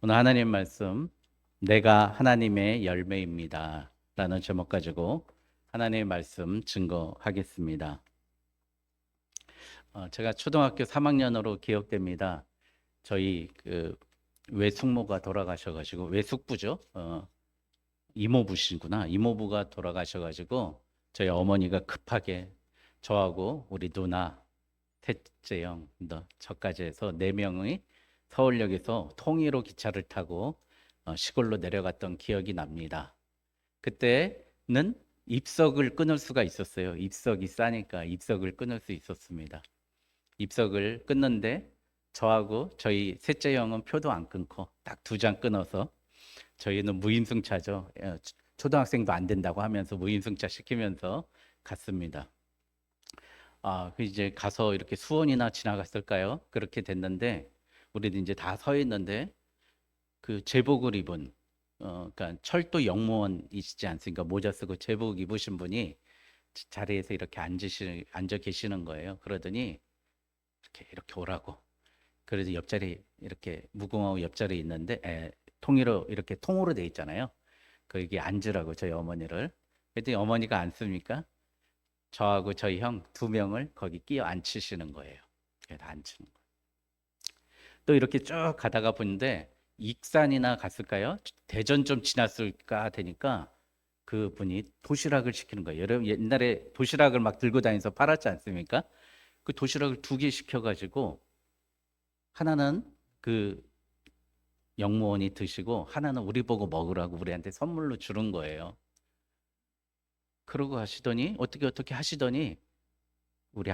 오늘 하나님 말씀, 내가 하나님의 열매입니다. 라는 제목 가지고 하나님의 말씀 증거하겠습니다. 제가 초등학교 3학년으로 기억됩니다. 저희 외숙모가 돌아가셔가지고, 외숙부죠. 이모부시구나. 이모부가 돌아가셔가지고, 저희 어머니가 급하게 저하고 우리 누나, 셋째 형, 저까지 해서 네 명의 서울역에서 통일호 기차를 타고 시골로 내려갔던 기억이 납니다. 그때는 입석을 끊을 수가 있었어요. 입석이 싸니까 입석을 끊을 수 있었습니다. 입석을 끊는데 저하고 저희 셋째 형은 표도 안 끊고 딱 두 장 끊어서 저희는 무임승차죠. 초등학생도 안 된다고 하면서 무임승차 시키면서 갔습니다. 그 이제 가서 이렇게 수원이나 지나갔을까요? 그렇게 됐는데 우리는 이제 다 서 있는데 그 제복을 입은 그러니까 철도 영무원이시지 않습니까? 모자 쓰고 제복 입으신 분이 자리에서 이렇게 앉아 계시는 거예요. 그러더니 이렇게 오라고. 그래서 옆자리 이렇게 무궁화호 옆자리에 있는데 통으로 이렇게 통으로 돼 있잖아요. 거기 앉으라고 저희 어머니를. 그랬더니 어머니가 앉습니까? 저하고 저희 형 두 명을 거기 끼어 앉히시는 거예요. 그래서 앉히는 거예요. 또 이렇게 쭉 가다가 보는데 익산이나 갔을까요? 대전 좀 지났을까 되니까 그 분이 도시락을 시키는 거예요. 여러분 옛날에 도시락을 막 들고 다니면서 팔았지 않습니까? 그 도시락을 두 개 시켜가지고 하나는 그 영무원이 드시고 하나는 우리 보고 먹으라고 우리한테 선물로 주는 거예요. 그러고 하시더니 어떻게 하시더니 우리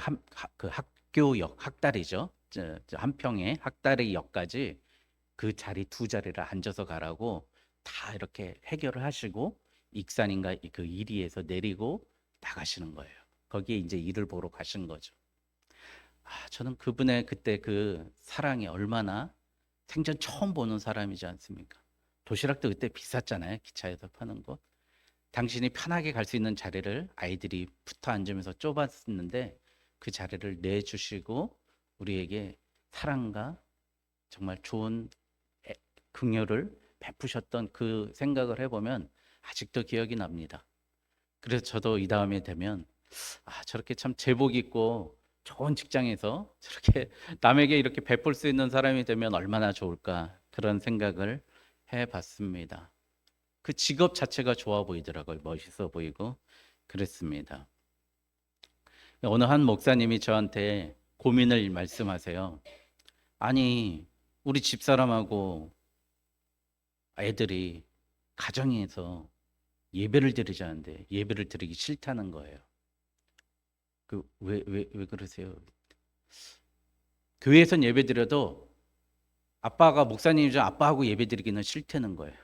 그 학교역 학다리죠. 저 한평에 학다리 역까지 그 자리 두 자리를 앉아서 가라고 다 이렇게 해결을 하시고 익산인가 그 이리에서 내리고 나가시는 거예요. 거기에 이제 일을 보러 가신 거죠. 저는 그분의 그때 그 사랑이 얼마나 생전 처음 보는 사람이지 않습니까? 도시락도 그때 비쌌잖아요. 기차에서 파는 거. 당신이 편하게 갈 수 있는 자리를 아이들이 붙어 앉으면서 좁았는데 그 자리를 내주시고 우리에게 사랑과 정말 좋은 긍휼을 베푸셨던 그 생각을 해보면 아직도 기억이 납니다. 그래서 저도 이 다음에 되면 저렇게 참 제복 입고 좋은 직장에서 저렇게 남에게 이렇게 베풀 수 있는 사람이 되면 얼마나 좋을까 그런 생각을 해봤습니다. 그 직업 자체가 좋아 보이더라고요. 멋있어 보이고 그랬습니다. 어느 한 목사님이 저한테 고민을 말씀하세요. 아니, 우리 집사람하고 애들이 가정에서 예배를 드리자는데 예배를 드리기 싫다는 거예요. 왜 그러세요? 교회에선 예배 드려도 아빠가 목사님이죠. 아빠하고 예배 드리기는 싫다는 거예요.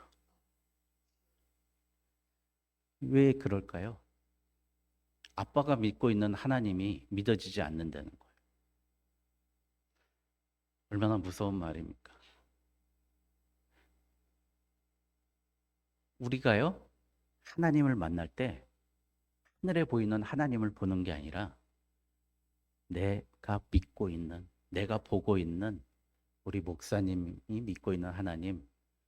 왜 그럴까요? 아빠가 믿고 있는 하나님이 믿어지지 않는다는 거예요. 얼마나 무서운 말입니까? 우리가요, 하나님을 만날 때 하늘에 보이는 하나님을 보는 게 아니라 내가 믿고 있는, 내가 보고 있는 우리 목사님이 믿고 있는 하나님,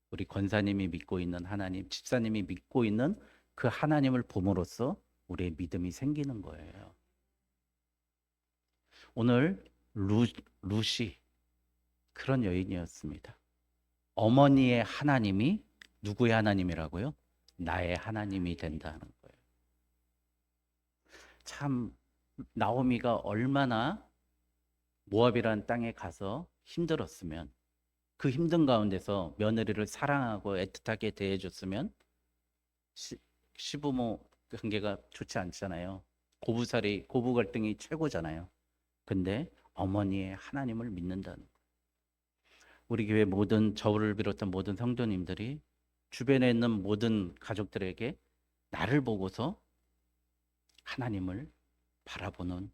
우리 권사님이 믿고 있는 하나님, 집사님이 믿고 있는 그 하나님을 봄으로써 우리의 믿음이 생기는 거예요. 오늘 루시 그런 여인이었습니다. 어머니의 하나님이 누구의 하나님이라고요? 나의 하나님이 된다는 거예요. 참 나오미가 얼마나 모압이라는 땅에 가서 힘들었으면 그 힘든 가운데서 며느리를 사랑하고 애틋하게 대해줬으면 시부모 관계가 좋지 않잖아요. 고부 갈등이 최고잖아요. 근데 어머니의 하나님을 믿는다는 거예요. 우리 교회 모든 저를 비롯한 모든 성도님들이 주변에 있는 모든 가족들에게 나를 보고서 하나님을 바라보는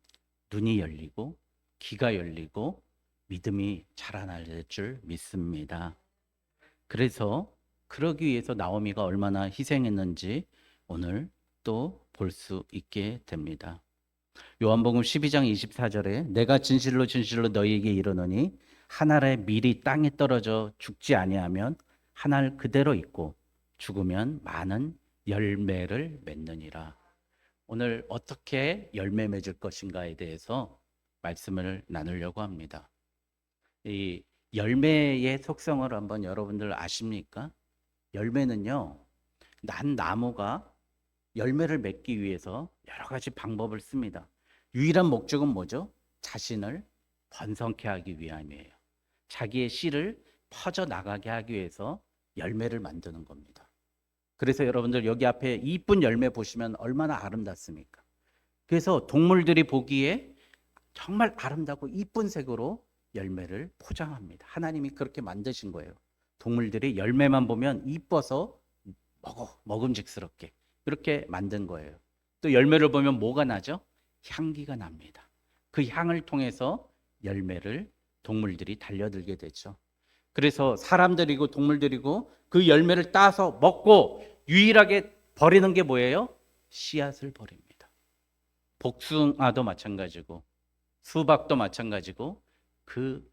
눈이 열리고 귀가 열리고 믿음이 자라날 줄 믿습니다. 그래서 그러기 위해서 나오미가 얼마나 희생했는지 오늘 또 볼 수 있게 됩니다. 요한복음 12장 24절에 내가 진실로 진실로 너희에게 이르노니 한 알의 밀이 땅에 떨어져 죽지 아니하면 한 알 그대로 있고 죽으면 많은 열매를 맺느니라. 오늘 어떻게 열매 맺을 것인가에 대해서 말씀을 나누려고 합니다. 이 열매의 속성을 한번 여러분들 아십니까? 열매는요, 난 나무가 열매를 맺기 위해서 여러 가지 방법을 씁니다. 유일한 목적은 뭐죠? 자신을 번성케 하기 위함이에요. 자기의 씨를 퍼져 나가게 하기 위해서 열매를 만드는 겁니다. 그래서 여러분들 여기 앞에 이쁜 열매 보시면 얼마나 아름답습니까? 그래서 동물들이 보기에 정말 아름답고 이쁜 색으로 열매를 포장합니다. 하나님이 그렇게 만드신 거예요. 동물들이 열매만 보면 이뻐서 먹음직스럽게 그렇게 만든 거예요. 또 열매를 보면 뭐가 나죠? 향기가 납니다. 그 향을 통해서 열매를 동물들이 달려들게 되죠. 그래서 사람들이고 동물들이고 그 열매를 따서 먹고 유일하게 버리는 게 뭐예요? 씨앗을 버립니다. 복숭아도 마찬가지고 수박도 마찬가지고 그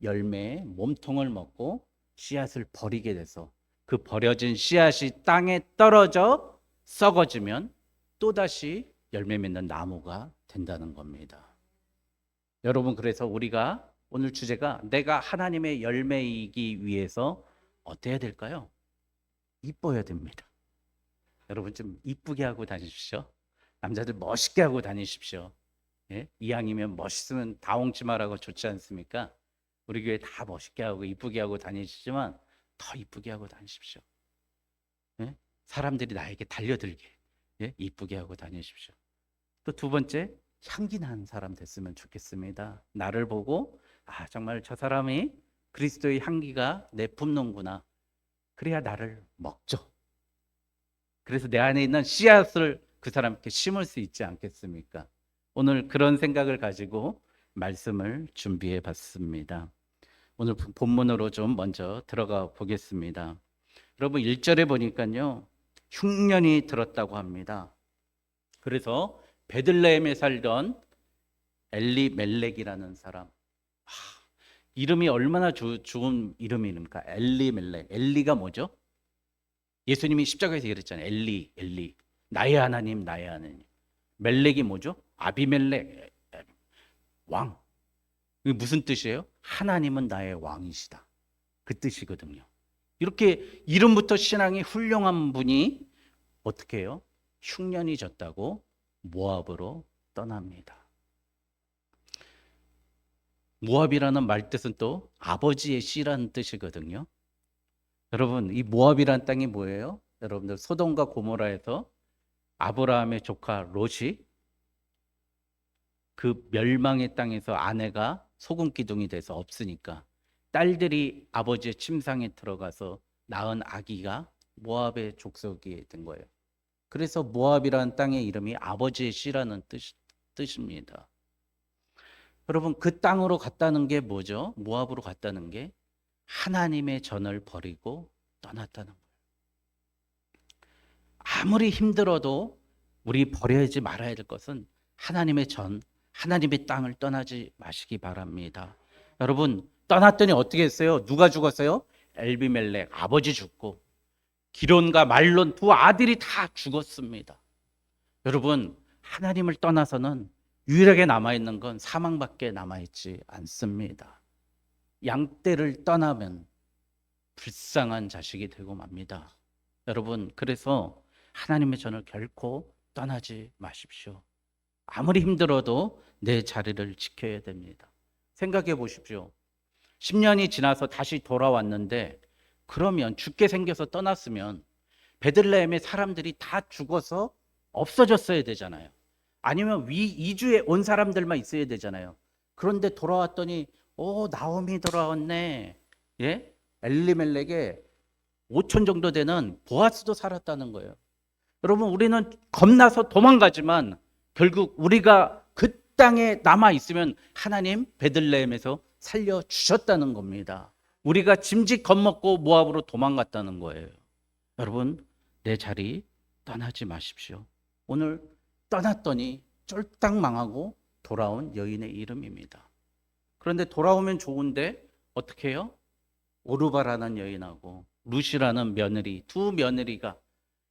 열매의 몸통을 먹고 씨앗을 버리게 돼서 그 버려진 씨앗이 땅에 떨어져 썩어지면 또다시 열매 맺는 나무가 된다는 겁니다. 여러분, 그래서 우리가 오늘 주제가 내가 하나님의 열매이기 위해서 어때야 될까요? 이뻐야 됩니다. 여러분 좀 이쁘게 하고 다니십시오. 남자들 멋있게 하고 다니십시오. 예? 이왕이면 멋있으면 다홍치마라고 좋지 않습니까? 우리 교회 다 멋있게 하고 이쁘게 하고 다니시지만 더 이쁘게 하고 다니십시오. 예? 사람들이 나에게 달려들게 이쁘게 하고 다니십시오. 또 두 번째, 향기 나는 사람 됐으면 좋겠습니다. 나를 보고 정말 저 사람이 그리스도의 향기가 내뿜는구나. 그래야 나를 먹죠. 그래서 내 안에 있는 씨앗을 그 사람께 심을 수 있지 않겠습니까? 오늘 그런 생각을 가지고 말씀을 준비해 봤습니다. 오늘 본문으로 좀 먼저 들어가 보겠습니다. 여러분 1절에 보니까요, 흉년이 들었다고 합니다. 그래서 베들레헴에 살던 엘리멜렉이라는 사람, 이름이 얼마나 좋은 이름입니까? 엘리멜렉. 엘리가 뭐죠? 예수님이 십자가에서 그랬잖아요. 엘리, 나의 하나님, 나의 하나님. 멜렉이 뭐죠? 아비멜렉, 왕. 이게 무슨 뜻이에요? 하나님은 나의 왕이시다. 그 뜻이거든요. 이렇게 이름부터 신앙이 훌륭한 분이 어떻게 해요? 흉년이 졌다고 모압으로 떠납니다. 모압이라는 말 뜻은 또 아버지의 씨라는 뜻이거든요. 여러분, 이 모압이라는 땅이 뭐예요? 여러분들 소돔과 고모라에서 아브라함의 조카 롯이 그 멸망의 땅에서 아내가 소금 기둥이 돼서 없으니까 딸들이 아버지의 침상에 들어가서 낳은 아기가 모압의 족속이 된 거예요. 그래서 모압이라는 땅의 이름이 아버지의 씨라는 뜻입니다. 여러분, 그 땅으로 갔다는 게 뭐죠? 모압으로 갔다는 게 하나님의 전을 버리고 떠났다는 거예요. 아무리 힘들어도 우리 버려야지 말아야 될 것은 하나님의 전, 하나님의 땅을 떠나지 마시기 바랍니다. 여러분, 떠났더니 어떻게 했어요? 누가 죽었어요? 엘비멜렉, 아버지 죽고 기론과 말론 두 아들이 다 죽었습니다. 여러분, 하나님을 떠나서는 유일하게 남아있는 건 사망밖에 남아있지 않습니다. 양떼를 떠나면 불쌍한 자식이 되고 맙니다. 여러분, 그래서 하나님의 전을 결코 떠나지 마십시오. 아무리 힘들어도 내 자리를 지켜야 됩니다. 생각해 보십시오. 10년이 지나서 다시 돌아왔는데 그러면 죽게 생겨서 떠났으면 베들레헴의 사람들이 다 죽어서 없어졌어야 되잖아요. 아니면 이주에 온 사람들만 있어야 되잖아요. 그런데 돌아왔더니 나오미 돌아왔네. 예? 엘리멜렉에 5천 정도 되는 보아스도 살았다는 거예요. 여러분, 우리는 겁나서 도망가지만 결국 우리가 그 땅에 남아 있으면 하나님 베들레헴에서 살려 주셨다는 겁니다. 우리가 짐짓 겁먹고 모압으로 도망갔다는 거예요. 여러분, 내 자리 떠나지 마십시오. 오늘 떠났더니 쫄딱 망하고 돌아온 여인의 이름입니다. 그런데 돌아오면 좋은데 어떻게 해요? 오르바라는 여인하고 룻이라는 며느리, 두 며느리가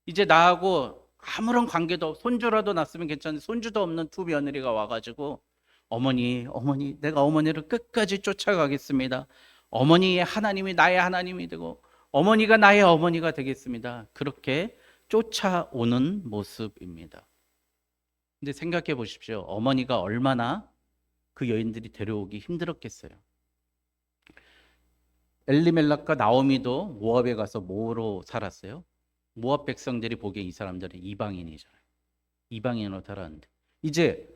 이제 나하고 아무런 관계도 손주라도 났으면 괜찮은데 손주도 없는 두 며느리가 와가지고 어머니, 내가 어머니를 끝까지 쫓아가겠습니다. 어머니의 하나님이 나의 하나님이 되고 어머니가 나의 어머니가 되겠습니다. 그렇게 쫓아오는 모습입니다. 근데 생각해 보십시오. 어머니가 얼마나 그 여인들이 데려오기 힘들었겠어요. 엘리멜렉과 나오미도 모압에 가서 뭐로 살았어요? 모압 백성들이 보기에 이 사람들은 이방인이잖아요. 이방인으로 살았는데 이제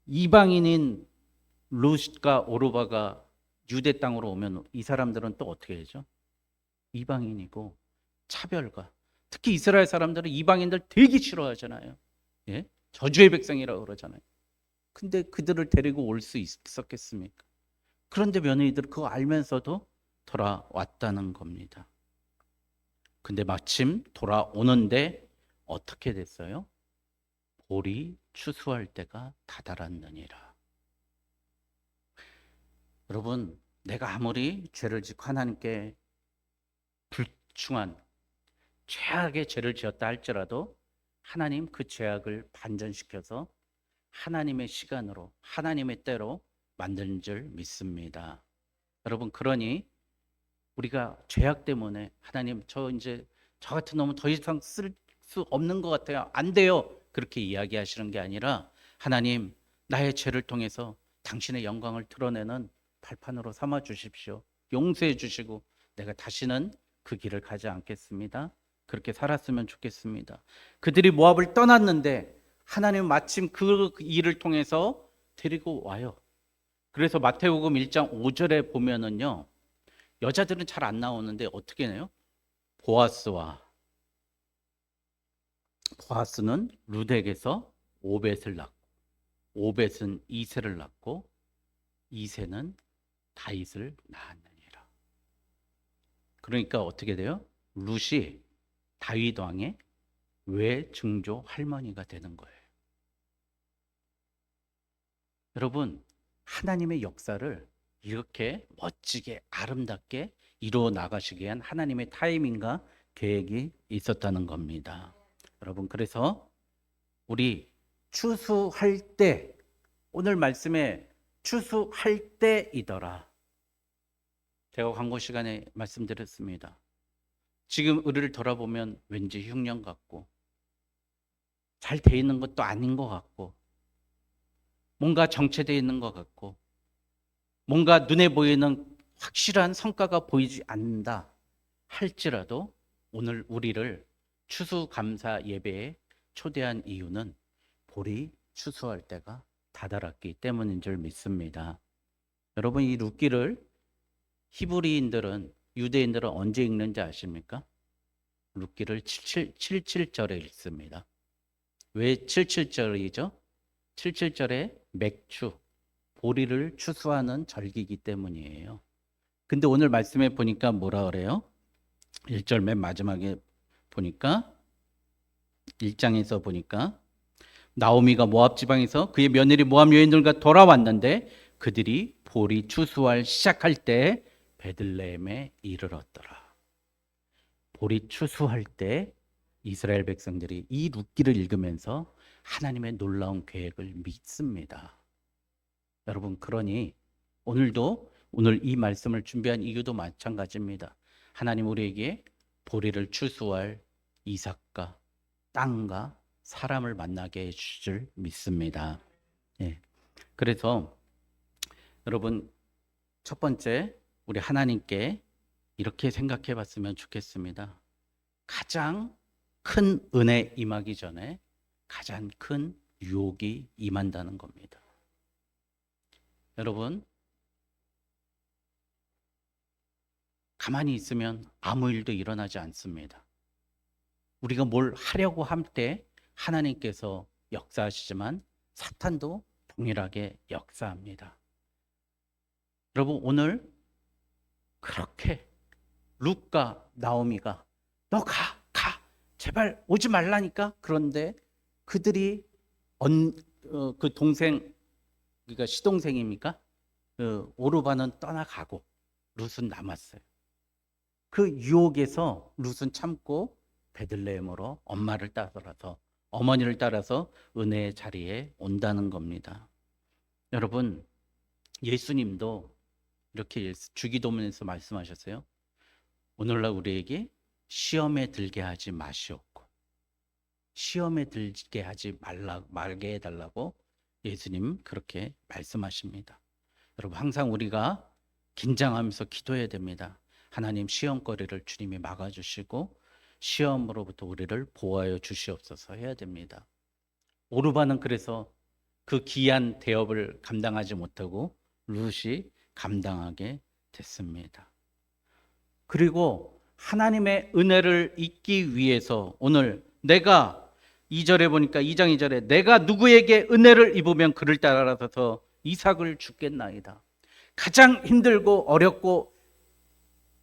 이방인인 룻과 오르바가 유대 땅으로 오면 이 사람들은 또 어떻게 되죠? 이방인이고 차별과 특히 이스라엘 사람들은 이방인들 되게 싫어하잖아요. 예? 저주의 백성이라고 그러잖아요. 근데 그들을 데리고 올 수 있었겠습니까? 그런데 며느리들은 그거 알면서도 돌아왔다는 겁니다. 근데 마침 돌아오는데 어떻게 됐어요? 볼이 추수할 때가 다다랐느니라. 여러분, 내가 아무리 죄를 짓고 하나님께 불충한 최악의 죄를 지었다 할지라도 하나님 그 죄악을 반전시켜서 하나님의 시간으로 하나님의 때로 만드는 줄 믿습니다. 여러분, 그러니 우리가 죄악 때문에 하나님 저 같은 놈은 더 이상 쓸 수 없는 것 같아요. 안 돼요. 그렇게 이야기하시는 게 아니라 하나님 나의 죄를 통해서 당신의 영광을 드러내는 발판으로 삼아 주십시오. 용서해 주시고 내가 다시는 그 길을 가지 않겠습니다. 그렇게 살았으면 좋겠습니다. 그들이 모압을 떠났는데 하나님 마침 그 일을 통해서 데리고 와요. 그래서 마태복음 1장 5절에 보면은요. 여자들은 잘 안 나오는데 어떻게 해요? 보아스는 룻에게서 오벳을 낳고 오벳은 이새를 낳고 이새는 다윗을 낳았느니라. 그러니까 어떻게 돼요? 룻이 다윗 왕의 외증조 할머니가 되는 거예요. 여러분, 하나님의 역사를 이렇게 멋지게 아름답게 이루어 나가시기 위한 하나님의 타이밍과 계획이 있었다는 겁니다. 여러분, 그래서 우리 추수할 때, 오늘 말씀에 추수할 때이더라. 제가 광고 시간에 말씀드렸습니다. 지금 우리를 돌아보면 왠지 흉년 같고 잘 돼 있는 것도 아닌 것 같고 뭔가 정체되어 있는 것 같고 뭔가 눈에 보이는 확실한 성과가 보이지 않는다 할지라도 오늘 우리를 추수감사 예배에 초대한 이유는 볼이 추수할 때가 다다랐기 때문인 줄 믿습니다. 여러분, 이 룻기를 히브리인들은 유대인들은 언제 읽는지 아십니까? 룻기를 77절에 읽습니다. 왜 77절이죠? 77절에 맥추, 보리를 추수하는 절기이기 때문이에요. 근데 오늘 말씀에 보니까 뭐라 그래요? 1절 맨 마지막에 보니까 1장에서 보니까 나오미가 모압 지방에서 그의 며느리 모압 여인들과 돌아왔는데 그들이 보리 추수할 시작할 때 베들레헴에 이르렀더라. 보리 추수할 때 이스라엘 백성들이 이 룻기를 읽으면서 하나님의 놀라운 계획을 믿습니다. 여러분, 그러니 오늘 이 말씀을 준비한 이유도 마찬가지입니다. 하나님 우리에게 보리를 추수할 이삭과 땅과 사람을 만나게 해주실 줄 믿습니다. 예. 그래서 여러분, 첫 번째 우리 하나님께 이렇게 생각해 봤으면 좋겠습니다. 가장 큰 은혜 임하기 전에 가장 큰 유혹이 임한다는 겁니다. 여러분, 가만히 있으면 아무 일도 일어나지 않습니다. 우리가 뭘 하려고 할 때 하나님께서 역사하시지만 사탄도 동일하게 역사합니다. 여러분, 오늘 그렇게 룻과 나오미가 너 가, 제발 오지 말라니까. 그런데 그들이 그 동생, 그러니까 시동생입니까? 오르바는 떠나가고 룻은 남았어요. 그 유혹에서 룻은 참고 베들레헴으로 엄마를 따라서 어머니를 따라서 은혜의 자리에 온다는 겁니다. 여러분, 예수님도 이렇게 주기도문에서 말씀하셨어요. 오늘날 우리에게 시험에 들게 하지 마시옵고 시험에 들게 하지 말게 해달라고 예수님 그렇게 말씀하십니다. 여러분, 항상 우리가 긴장하면서 기도해야 됩니다. 하나님, 시험거리를 주님이 막아주시고 시험으로부터 우리를 보호하여 주시옵소서 해야 됩니다. 오르반은 그래서 그 귀한 대업을 감당하지 못하고 룻이 감당하게 됐습니다. 그리고 하나님의 은혜를 잊기 위해서 오늘 내가 2절에 보니까 2장 2절에 내가 누구에게 은혜를 입으면 그를 따라서 이삭을 주겠나이다. 가장 힘들고 어렵고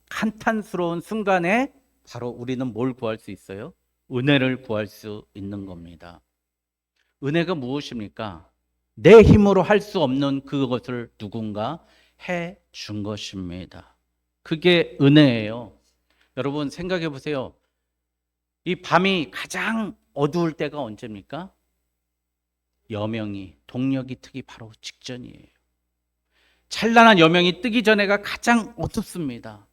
한탄스러운 순간에 바로 우리는 뭘 구할 수 있어요? 은혜를 구할 수 있는 겁니다. 은혜가 무엇입니까? 내 힘으로 할 수 없는 그것을 누군가 해 준 것입니다. 그게 은혜예요. 여러분, 생각해 보세요. 이 밤이 가장 어두울 때가 언제입니까? 여명이, 동력이 트기 바로 직전이에요. 찬란한 여명이 뜨기 전에가 가장 어둡습니다.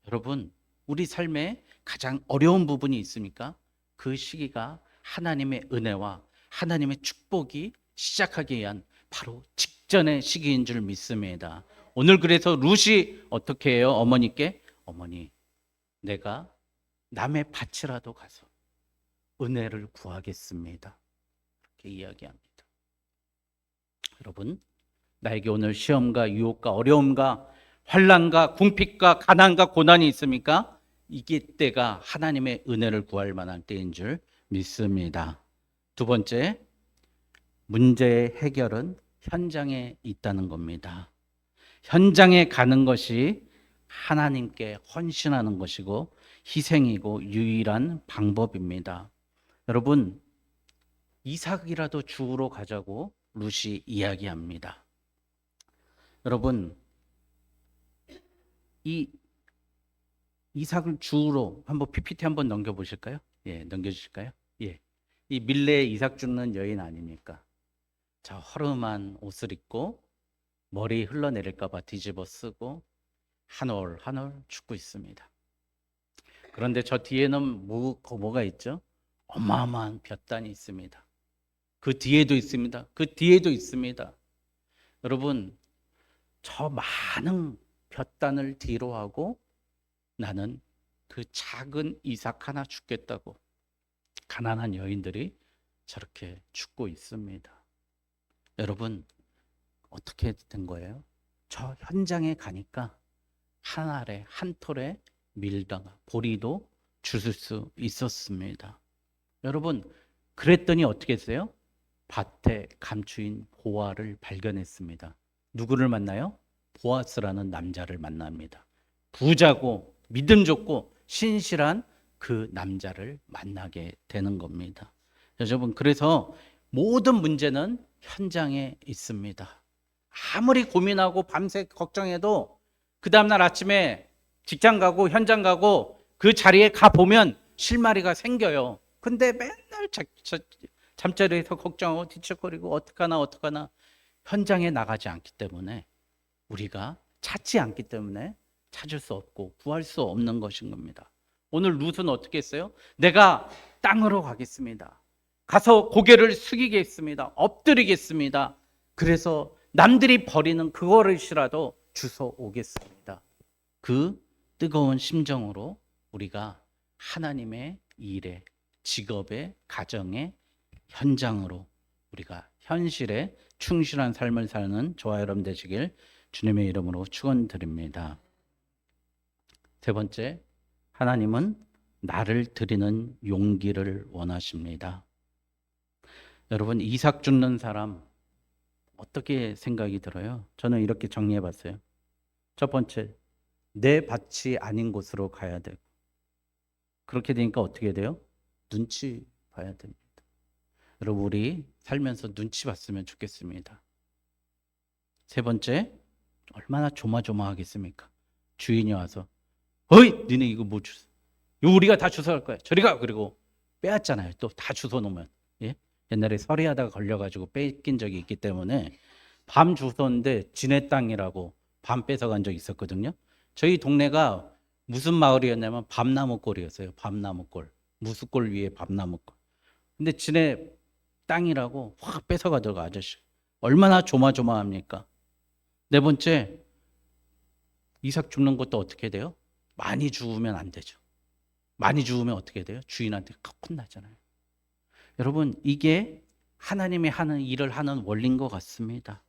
여러분, 우리 삶에 가장 어려운 부분이 있습니까? 그 시기가 하나님의 은혜와 하나님의 축복이 시작하기 위한 바로 직전의 시기인 줄 믿습니다. 오늘 그래서 룻이 어떻게 해요? 어머니께, 어머니, 내가 남의 밭이라도 가서 은혜를 구하겠습니다. 이렇게 이야기합니다. 여러분, 나에게 오늘 시험과 유혹과 어려움과 환난과 궁핍과 가난과 고난이 있습니까? 이게 때가 하나님의 은혜를 구할 만한 때인 줄 믿습니다. 두 번째, 문제의 해결은 현장에 있다는 겁니다. 현장에 가는 것이 하나님께 헌신하는 것이고 희생이고 유일한 방법입니다. 여러분, 이삭이라도 주우러 가자고 룻이 이야기합니다. 여러분, 이 이삭을 주우러 한번 PPT 한번 넘겨보실까요? 예, 넘겨주실까요? 예, 이 밀레에 이삭 줍는 여인 아닙니까? 저 허름한 옷을 입고 머리 흘러내릴까 봐 뒤집어 쓰고 한 올 한 올 죽고 있습니다. 그런데 저 뒤에는 뭐가 있죠? 어마어마한 볕단이 있습니다. 그 뒤에도 있습니다. 그 뒤에도 있습니다. 여러분, 저 많은 볕단을 뒤로 하고 나는 그 작은 이삭 하나 죽겠다고 가난한 여인들이 저렇게 죽고 있습니다. 여러분, 어떻게 된 거예요? 저 현장에 가니까 한 알에 한 톨에 밀다가 보리도 주실 수 있었습니다. 여러분, 그랬더니 어떻게 했어요? 밭에 감추인 보아를 발견했습니다. 누구를 만나요? 보아스라는 남자를 만납니다. 부자고 믿음 좋고 신실한 그 남자를 만나게 되는 겁니다. 여러분, 그래서 모든 문제는 현장에 있습니다. 아무리 고민하고 밤새 걱정해도 그 다음날 아침에 직장 가고 현장 가고 그 자리에 가보면 실마리가 생겨요. 근데 맨날 잠자리에서 걱정하고 뒤척거리고 어떡하나 현장에 나가지 않기 때문에 우리가 찾지 않기 때문에 찾을 수 없고 구할 수 없는 것인 겁니다. 오늘 룻은 어떻게 했어요? 내가 땅으로 가겠습니다. 가서 고개를 숙이겠습니다. 엎드리겠습니다. 그래서 남들이 버리는 그것이라도 주워 오겠습니다. 그 뜨거운 심정으로 우리가 하나님의 일에, 직업에, 가정에, 현장으로 우리가 현실에 충실한 삶을 사는 저와 여러분 되시길 주님의 이름으로 축원드립니다. 세 번째, 하나님은 나를 드리는 용기를 원하십니다. 여러분, 이삭 줍는 사람 어떻게 생각이 들어요? 저는 이렇게 정리해 봤어요. 첫 번째, 내 밭이 아닌 곳으로 가야 되고, 그렇게 되니까 어떻게 돼요? 눈치 봐야 됩니다. 여러분, 우리 살면서 눈치 봤으면 좋겠습니다. 세 번째, 얼마나 조마조마하겠습니까? 주인이 와서 어이, 니네 이거 뭐 주워? 이거 우리가 다 주워갈 거야. 저리 가. 그리고 빼앗잖아요. 또 다 주워 놓으면. 예? 옛날에 서리하다가 걸려가지고 뺏긴 적이 있기 때문에 밤 주웠는데 지네 땅이라고 밤 뺏어간 적이 있었거든요. 저희 동네가 무슨 마을이었냐면 밤나무골이었어요. 밤나무골. 무수골 위에 밤나무골. 근데 지네 땅이라고 확 뺏어가더라고 아저씨. 얼마나 조마조마합니까? 네 번째, 이삭 죽는 것도 어떻게 돼요? 많이 죽으면 안 되죠. 많이 죽으면 어떻게 돼요? 주인한테 혼나잖아요. 여러분, 이게 하나님이 하는 일을 하는 원리인 것 같습니다.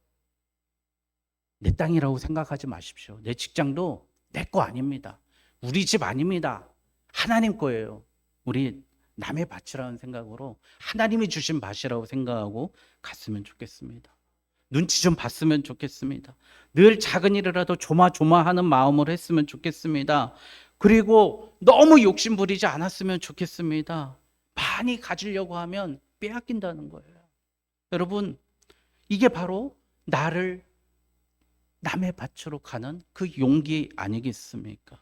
내 땅이라고 생각하지 마십시오. 내 직장도 내 거 아닙니다. 우리 집 아닙니다. 하나님 거예요. 우리 남의 밭이라는 생각으로 하나님이 주신 밭이라고 생각하고 갔으면 좋겠습니다. 눈치 좀 봤으면 좋겠습니다. 늘 작은 일이라도 조마조마하는 마음으로 했으면 좋겠습니다. 그리고 너무 욕심 부리지 않았으면 좋겠습니다. 많이 가지려고 하면 빼앗긴다는 거예요. 여러분, 이게 바로 나를 남의 밭으로 가는 그 용기 아니겠습니까?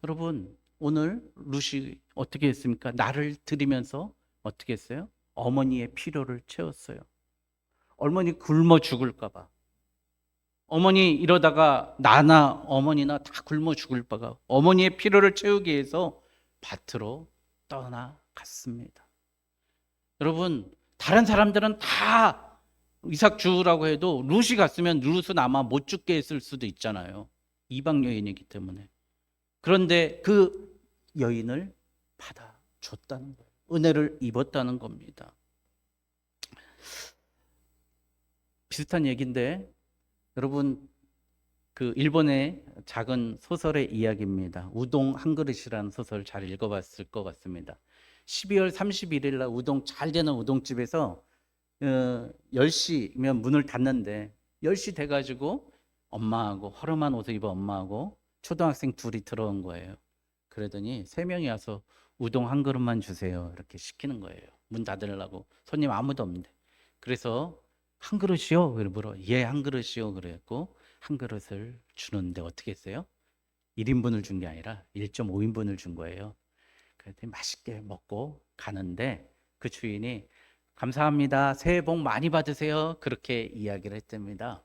여러분, 오늘 룻이 어떻게 했습니까? 나를 드리면서 어떻게 했어요? 어머니의 필요를 채웠어요. 어머니 굶어 죽을까 봐. 어머니 이러다가 나나 어머니나 다 굶어 죽을 바가 어머니의 필요를 채우기 위해서 밭으로 떠나갔습니다. 여러분, 다른 사람들은 다 이삭 주우라고 해도 룻이 갔으면 룻은 아마 못 죽게 했을 수도 있잖아요. 이방 여인이기 때문에. 그런데 그 여인을 받아줬다는 거예요. 은혜를 입었다는 겁니다. 비슷한 얘기인데 여러분, 그 일본의 작은 소설의 이야기입니다. 우동 한 그릇이라는 소설 잘 읽어봤을 것 같습니다. 12월 31일 날 우동 잘 되는 우동집에서 10시면 문을 닫는데 10시 돼가지고 엄마하고 허름한 옷을 입은 엄마하고 초등학생 둘이 들어온 거예요. 그러더니 3명이 와서 우동 한 그릇만 주세요 이렇게 시키는 거예요. 문 닫으려고. 손님 아무도 없는데. 그래서 한 그릇이요? 물어. 예, 한 그릇이요. 그랬고 한 그릇을 주는데 어떻게 했어요? 1인분을 준 게 아니라 1.5인분을 준 거예요. 그랬더니 맛있게 먹고 가는데 그 주인이 감사합니다. 새해 복 많이 받으세요. 그렇게 이야기를 했답니다.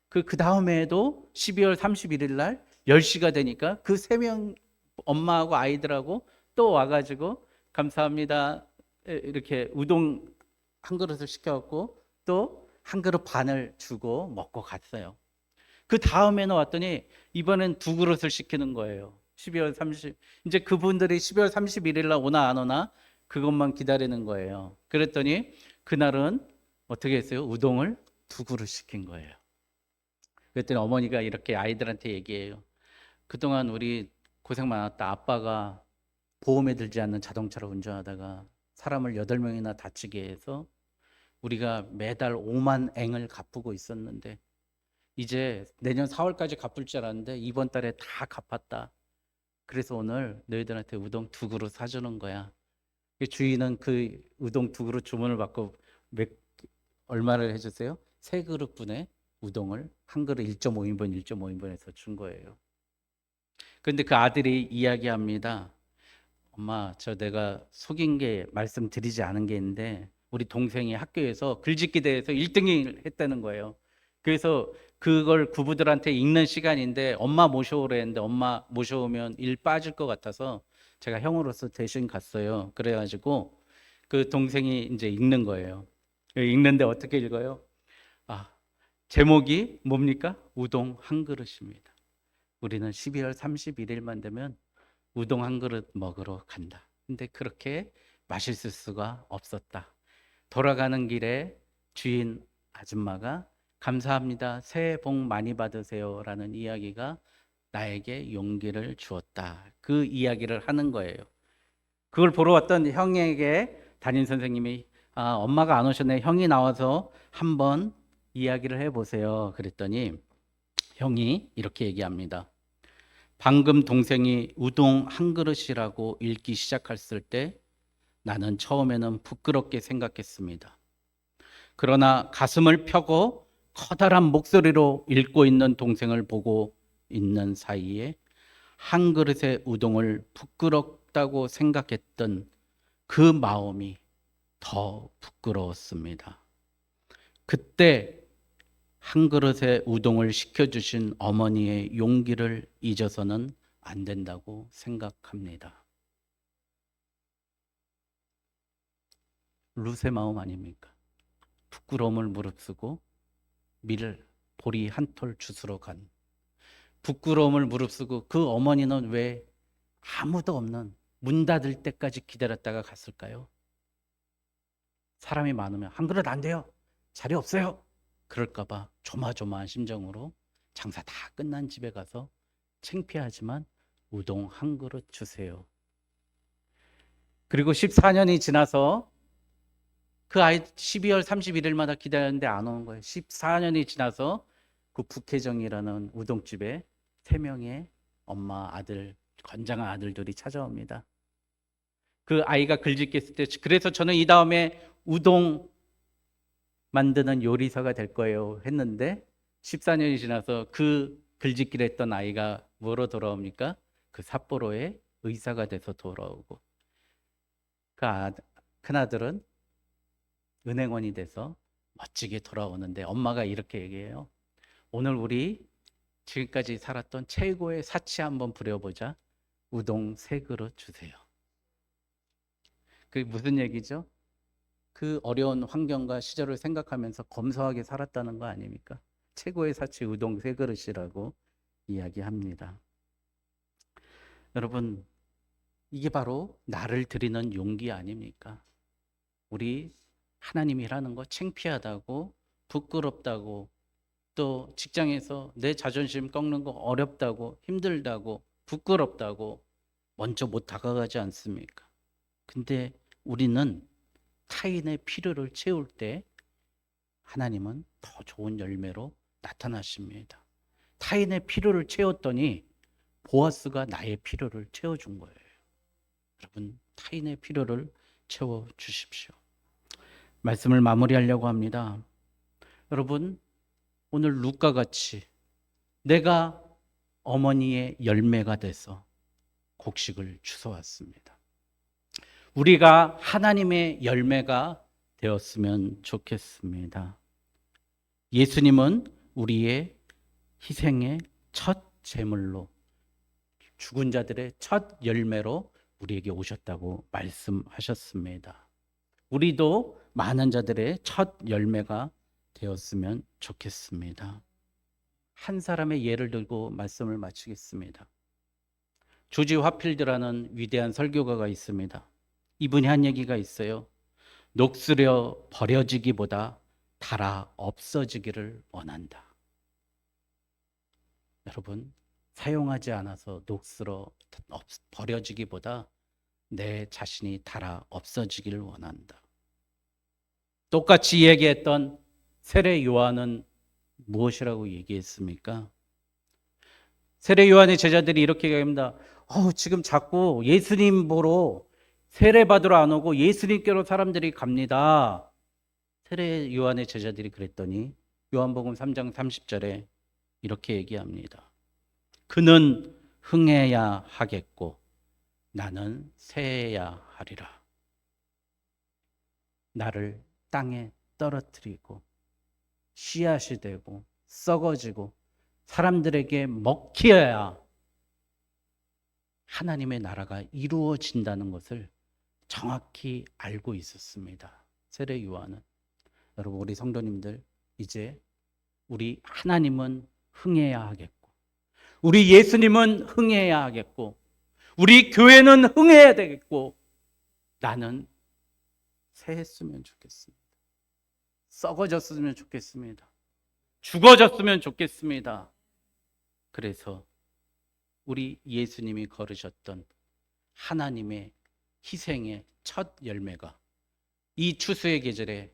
그 다음에도 12월 31일 날 10시가 되니까 그 3명 엄마하고 아이들하고 또 와가지고 감사합니다. 이렇게 우동 한 그릇을 시켜갖고 또 한 그릇 반을 주고 먹고 갔어요. 그 다음에는 왔더니 이번엔 2그릇을 시키는 거예요. 12월 30, 이제 그분들이 12월 31일 날 오나 안 오나 그것만 기다리는 거예요. 그랬더니 그날은 어떻게 했어요? 우동을 2그릇 시킨 거예요. 그랬더니 어머니가 이렇게 아이들한테 얘기해요. 그동안 우리 고생 많았다. 아빠가 보험에 들지 않는 자동차를 운전하다가 사람을 8명이나 다치게 해서 우리가 매달 5만 앵을 갚고 있었는데 이제 내년 4월까지 갚을 줄 알았는데 이번 달에 다 갚았다. 그래서 오늘 너희들한테 우동 2그릇 사주는 거야. 주인은 그 우동 2그릇 주문을 받고 얼마를 해주세요? 3그릇분의 우동을 한 그릇 1.5인분 해서 준 거예요. 그런데 그 아들이 이야기합니다. 엄마, 저 내가 속인 게 말씀드리지 않은 게 있는데 우리 동생이 학교에서 글짓기 대회에서 1등을 했다는 거예요. 그래서 그걸 구부들한테 읽는 시간인데 엄마 모셔오라 했는데 엄마 모셔오면 일 빠질 것 같아서 제가 형으로서 대신 갔어요. 그래가지고 그 동생이 이제 읽는 거예요. 읽는데 어떻게 읽어요? 제목이 뭡니까? 우동 한 그릇입니다. 우리는 12월 31일만 되면 우동 한 그릇 먹으러 간다. 근데 그렇게 맛있을 수가 없었다. 돌아가는 길에 주인 아줌마가 감사합니다. 새해 복 많이 받으세요. 라는 이야기가 나에게 용기를 주었다. 그 이야기를 하는 거예요. 그걸 보러 왔던 형에게 담임 선생님이 엄마가 안 오셨네. 형이 나와서 한번 이야기를 해보세요. 그랬더니 형이 이렇게 얘기합니다. 방금 동생이 우동 한 그릇이라고 읽기 시작했을 때 나는 처음에는 부끄럽게 생각했습니다. 그러나 가슴을 펴고 커다란 목소리로 읽고 있는 동생을 보고 있는 사이에 한 그릇의 우동을 부끄럽다고 생각했던 그 마음이 더 부끄러웠습니다. 그때 한 그릇의 우동을 시켜주신 어머니의 용기를 잊어서는 안 된다고 생각합니다. 룻의 마음 아닙니까? 부끄러움을 무릅쓰고 밀 보리 한 톨 주스러 간, 부끄러움을 무릅쓰고 그 어머니는 왜 아무도 없는 문 닫을 때까지 기다렸다가 갔을까요? 사람이 많으면 한 그릇 안 돼요, 자리 없어요, 그럴까봐 조마조마한 심정으로 장사 다 끝난 집에 가서 창피하지만 우동 한 그릇 주세요. 그리고 14년이 지나서 그 아이 12월 31일마다 기다렸는데 안 오는 거예요. 14년이 지나서 그 북혜정이라는 우동집에 3명의 엄마, 아들, 건장한 아들들이 찾아옵니다. 그 아이가 글짓겠을 때, 그래서 저는 이 다음에 우동 만드는 요리사가 될 거예요 했는데 14년이 지나서 그 글짓기를 했던 아이가 뭐로 돌아옵니까? 그 삿포로에 의사가 돼서 돌아오고, 그 큰아들은 은행원이 돼서 멋지게 돌아오는데 엄마가 이렇게 얘기해요. 오늘 우리 지금까지 살았던 최고의 사치 한번 부려보자. 우동 3그릇 주세요. 그게 무슨 얘기죠? 그 어려운 환경과 시절을 생각하면서 검소하게 살았다는 거 아닙니까? 최고의 사치 우동 3그릇이라고 이야기합니다. 여러분, 이게 바로 나를 드리는 용기 아닙니까? 우리 하나님이 일하는 거 창피하다고, 부끄럽다고, 또 직장에서 내 자존심 꺾는 거 어렵다고, 힘들다고, 부끄럽다고 먼저 못 다가가지 않습니까? 근데 우리는 타인의 필요를 채울 때 하나님은 더 좋은 열매로 나타나십니다. 타인의 필요를 채웠더니 보아스가 나의 필요를 채워준 거예요. 여러분, 타인의 필요를 채워주십시오. 말씀을 마무리하려고 합니다. 여러분, 오늘 룻과 같이 내가 어머니의 열매가 돼서 곡식을 주워왔습니다. 우리가 하나님의 열매가 되었으면 좋겠습니다. 예수님은 우리의 희생의 첫 제물로, 죽은 자들의 첫 열매로 우리에게 오셨다고 말씀하셨습니다. 우리도 많은 자들의 첫 열매가 되었으면 좋겠습니다. 한 사람의 예를 들고 말씀을 마치겠습니다. 조지 화필드라는 위대한 설교가가 있습니다. 이분이 한 얘기가 있어요. 녹슬어 버려지기보다 닳아 없어지기를 원한다. 여러분, 사용하지 않아서 녹슬어 버려지기보다 내 자신이 닳아 없어지기를 원한다. 똑같이 얘기했던 세례 요한은 무엇이라고 얘기했습니까? 세례 요한의 제자들이 이렇게 얘기합니다. 지금 자꾸 예수님 보러 세례 받으러 안 오고 예수님께로 사람들이 갑니다. 세례 요한의 제자들이 그랬더니 요한복음 3장 30절에 이렇게 얘기합니다. 그는 흥해야 하겠고 나는 세해야 하리라. 나를 땅에 떨어뜨리고 씨앗이 되고 썩어지고 사람들에게 먹혀야 하나님의 나라가 이루어진다는 것을 정확히 알고 있었습니다. 세례 요한은. 여러분, 우리 성도님들, 이제 우리 하나님은 흥해야 하겠고, 우리 예수님은 흥해야 하겠고, 우리 교회는 흥해야 되겠고, 나는 새했으면 좋겠습니다. 썩어졌으면 좋겠습니다. 죽어졌으면 좋겠습니다. 그래서 우리 예수님이 걸으셨던 하나님의 희생의 첫 열매가 이 추수의 계절에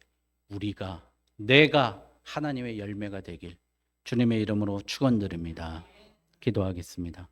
내가 하나님의 열매가 되길 주님의 이름으로 축원드립니다. 기도하겠습니다.